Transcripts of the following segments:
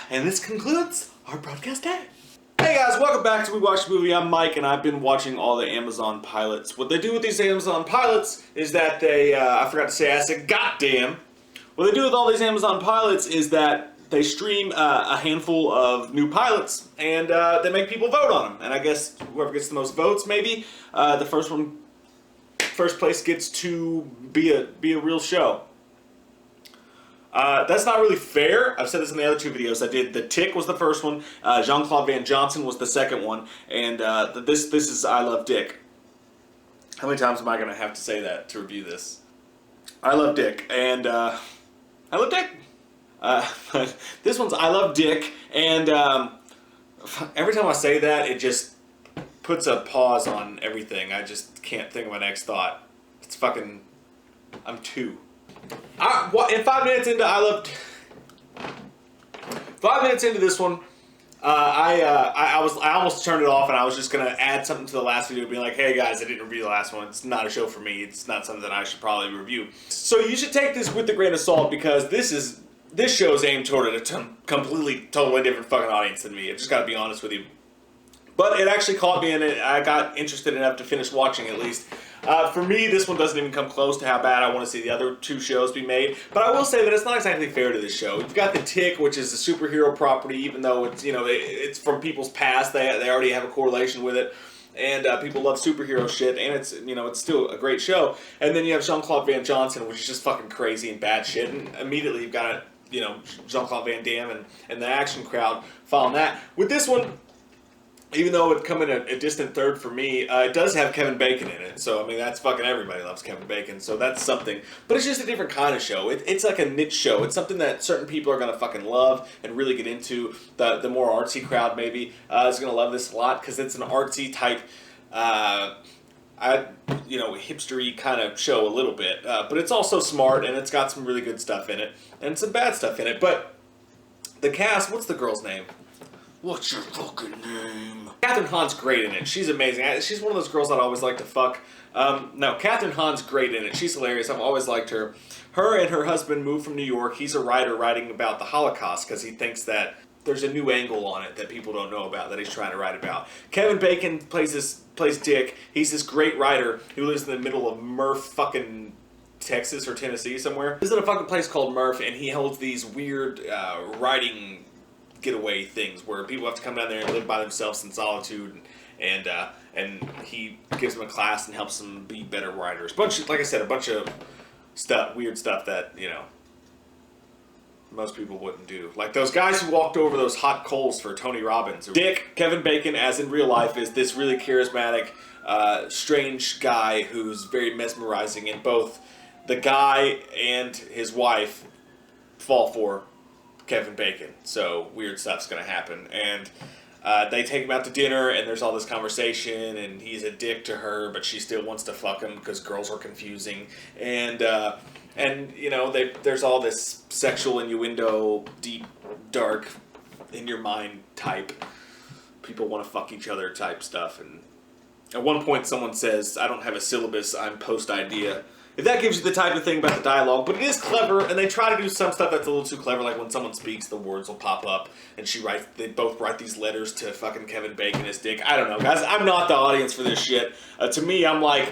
And this concludes our broadcast day. Hey guys, welcome back to We Watch the Movie. I'm Mike, and I've been watching all the Amazon pilots. What they do with these Amazon pilots is that they, I forgot to say, I said goddamn. What they do with all these Amazon pilots is that they stream a handful of new pilots, and they make people vote on them. And I guess whoever gets the most votes, maybe, the first place gets to be a real show. That's not really fair. I've said this in the other two videos I did. The Tick was the first one. Jean-Claude Van Johnson was the second one. And this is I Love Dick. How many times am I going to have to say that to review this? I Love Dick. And I Love Dick. This one's I Love Dick. And every time I say that, it just puts a pause on everything. I just can't think of my next thought. It's fucking... I'm two. In 5 minutes into I Love... 5 minutes into this one, I almost turned it off, and I was just gonna add something to the last video, being like, "Hey guys, I didn't review the last one. It's not a show for me. It's not something that I should probably review." So you should take this with a grain of salt, because this show is aimed toward a completely, totally different fucking audience than me. I just gotta be honest with you. But it actually caught me, and I got interested enough to finish watching at least. For me, this one doesn't even come close to how bad I want to see the other two shows be made. But I will say that it's not exactly fair to this show. You've got The Tick, which is a superhero property, even though it's, it's from people's past. They already have a correlation with it. And people love superhero shit, and it's still a great show. And then you have Jean-Claude Van Johnson, which is just fucking crazy and bad shit. And immediately you've got, Jean-Claude Van Damme and the action crowd following that. With this one, even though it would come in a distant third for me, it does have Kevin Bacon in it. So, I mean, that's fucking everybody loves Kevin Bacon. So that's something. But it's just a different kind of show. It's like a niche show. It's something that certain people are going to fucking love and really get into. The more artsy crowd, maybe, is going to love this a lot, because it's an artsy type, hipstery kind of show a little bit. But it's also smart, and it's got some really good stuff in it. And some bad stuff in it. But the cast, what's the girl's name? What's your fucking name? Kathryn Hahn's great in it. She's amazing. She's one of those girls that I always like to fuck. No, Kathryn Hahn's great in it. She's hilarious. I've always liked her. Her and her husband moved from New York. He's a writer writing about the Holocaust, because he thinks that there's a new angle on it that people don't know about, that he's trying to write about. Kevin Bacon plays Dick. He's this great writer who lives in the middle of Murph fucking Texas or Tennessee somewhere. He's in a fucking place called Murph, and he holds these weird writing getaway things where people have to come down there and live by themselves in solitude, and he gives them a class and helps them be better writers. A bunch of stuff, weird stuff that most people wouldn't do. Like those guys who walked over those hot coals for Tony Robbins. Dick, Kevin Bacon, as in real life, is this really charismatic, strange guy who's very mesmerizing, and both the guy and his wife fall for Kevin Bacon, so weird stuff's gonna happen, and they take him out to dinner, and there's all this conversation, and he's a dick to her, but she still wants to fuck him because girls are confusing, and there's all this sexual innuendo, deep, dark, in your mind type, people want to fuck each other type stuff, and at one point someone says, "I don't have a syllabus, I'm post-idea." If that gives you the type of thing about the dialogue, but it is clever, and they try to do some stuff that's a little too clever, like when someone speaks, the words will pop up, and they both write these letters to fucking Kevin Bacon as Dick. I don't know, guys, I'm not the audience for this shit. To me, I'm like,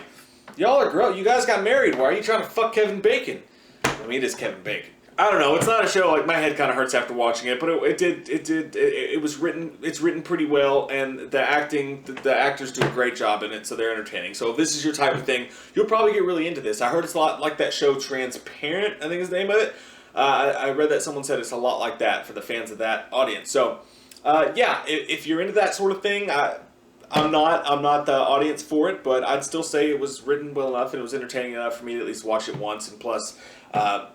y'all are gross, you guys got married, why are you trying to fuck Kevin Bacon? I mean, it is Kevin Bacon. I don't know, it's not a show, like, my head kind of hurts after watching it, but it's written pretty well, and the actors do a great job in it, so they're entertaining. So if this is your type of thing, you'll probably get really into this. I heard it's a lot like that show Transparent, I think is the name of it. I read that someone said it's a lot like that for the fans of that audience. So, yeah, if you're into that sort of thing, I'm not the audience for it, but I'd still say it was written well enough and it was entertaining enough for me to at least watch it once. And plus,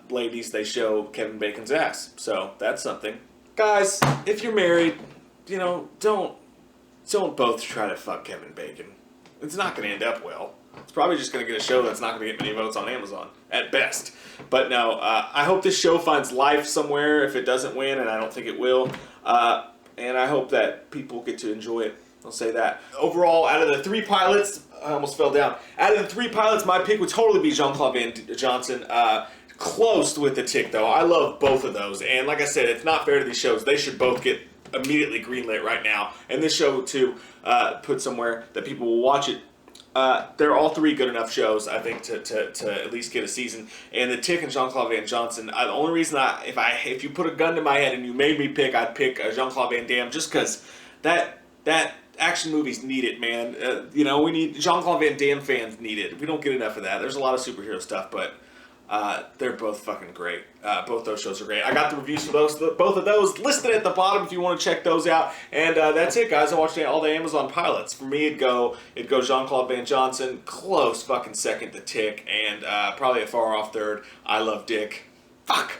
ladies, they show Kevin Bacon's ass, so that's something. Guys, if you're married, don't both try to fuck Kevin Bacon. It's not going to end up well. It's probably just going to get a show that's not going to get many votes on Amazon, at best. But no, I hope this show finds life somewhere if it doesn't win, and I don't think it will. And I hope that people get to enjoy it. I'll say that. Overall, out of the 3 pilots, I almost fell down. Out of the 3 pilots, my pick would totally be Jean-Claude Van Johnson. Close with The Tick, though. I love both of those. And like I said, it's not fair to these shows. They should both get immediately greenlit right now. And this show, too, put somewhere that people will watch it. They're all three good enough shows, I think, to at least get a season. And The Tick and Jean-Claude Van Johnson, the only reason if you put a gun to my head and you made me pick, I'd pick Jean-Claude Van Damme just because that action movies need it, man. We need Jean-Claude Van Damme fans need it. We don't get enough of that. There's a lot of superhero stuff, but they're both fucking great. Both those shows are great. I got the reviews for both of those listed at the bottom if you want to check those out. And that's it, guys. I watched all the Amazon pilots. For me, it'd go Jean-Claude Van Johnson, close fucking second to Tick, and probably a far off third, I Love Dick. Fuck.